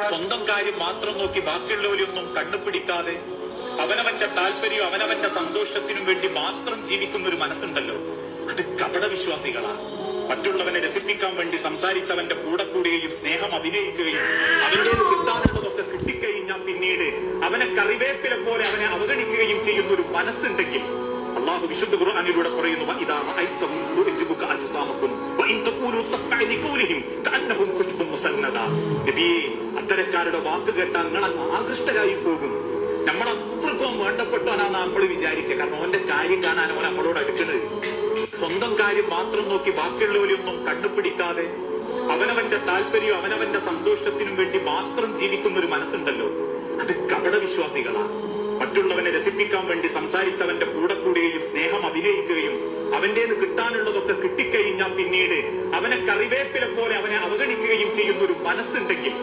സ്വന്തം കാര്യം മാത്രം നോക്കി ബാക്കിയുള്ളവരൊന്നും കണ്ണുപിടിക്കാതെ അവനവന്റെ താല്പര്യവും അവനവന്റെ സന്തോഷത്തിനും വേണ്ടി മാത്രം ജീവിക്കുന്ന ഒരു മനസ്സുണ്ടല്ലോ, അത് കപടവിശ്വാസികളാണ്. മറ്റുള്ളവനെ രസിപ്പിക്കാൻ വേണ്ടി സംസാരിച്ചവന്റെ കൂടെ കൂടുകയും സ്നേഹം അഭിനയിക്കുകയും അവന്റെ കിട്ടാനുള്ളതൊക്കെ കിട്ടിക്കഴിഞ്ഞാൽ പിന്നീട് അവനെ കറിവേപ്പിലെ പോലെ അവനെ അവഗണിക്കുകയും ചെയ്യുന്ന ഒരു മനസ്സുണ്ടെങ്കിൽ അള്ളാഹു വിശുദ്ധ ഖുർആനിലൂടെ പറയുന്നു, അത്തരക്കാരുടെ വാക്ക് കേട്ടാൽ നിങ്ങൾ ആകൃഷ്ടരായി പോകും. നമ്മളത്രക്കും വേണ്ടപ്പെട്ടവനാണ് നമ്മൾ വിചാരിക്കുക. കാരണം അവന്റെ കാര്യം കാണാൻ അവൻ നമ്മളോട് അടുക്കുന്നത്. സ്വന്തം കാര്യം മാത്രം നോക്കി ബാക്കിയുള്ളവരൊന്നും കണ്ടുപിടിക്കാതെ അവനവന്റെ താല്പര്യവും അവനവന്റെ സന്തോഷത്തിനും വേണ്ടി മാത്രം ജീവിക്കുന്ന ഒരു മനസ്സുണ്ടല്ലോ, അത് കപടവിശ്വാസികളാണ്. മറ്റുള്ളവനെ രസിപ്പിക്കാൻ വേണ്ടി സംസാരിച്ചവന്റെ കൂടെ കൂടുകയും സ്നേഹം അഭിനയിക്കുകയും അവന്റേത് കിട്ടാനുള്ളതൊക്കെ കിട്ടിക്കഴിഞ്ഞാൽ പിന്നീട് അവനെ കറിവേപ്പിലെ പോലെ അവനെ അവഗണിക്കുകയും ചെയ്യുന്ന ഒരു മനസ്സുണ്ടെങ്കിൽ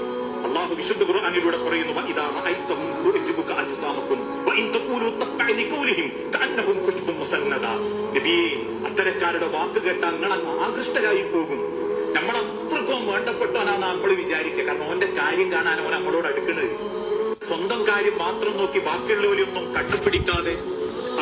അള്ളാഹു വിശുദ്ധ ഖുർആനിലൂടെ പറയുന്നു, അത്തരക്കാരുടെ വാക്ക് കേട്ടാൽ നിങ്ങൾ ആകൃഷ്ടരായി പോകും. നമ്മളത്രക്കും വേണ്ടപ്പെട്ടവനാണ് നമ്മൾ വിചാരിക്കുക. കാരണം അവന്റെ കാര്യം കാണാൻ അവൻ നമ്മളോട് അടുക്കുന്നത്. സ്വന്തം കാര്യം മാത്രം നോക്കി ബാക്കിയുള്ളവരൊന്നും കണ്ടുപിടിക്കാതെ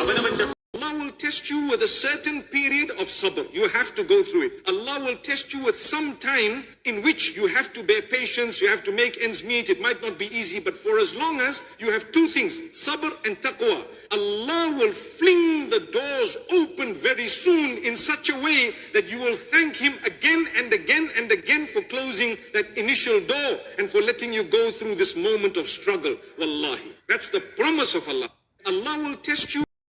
അവനവന്റെ Allah will test you with a certain period of sabr. You have to go through it. Allah will test you with some time in which you have to bear patience, you have to make ends meet. It might not be easy, but for as long as you have two things, sabr and taqwa, Allah will fling the doors open very soon in such a way that you will thank Him again and again and again for closing that initial door and for letting you go through this moment of struggle. Wallahi, that's the promise of Allah. Allah will test you.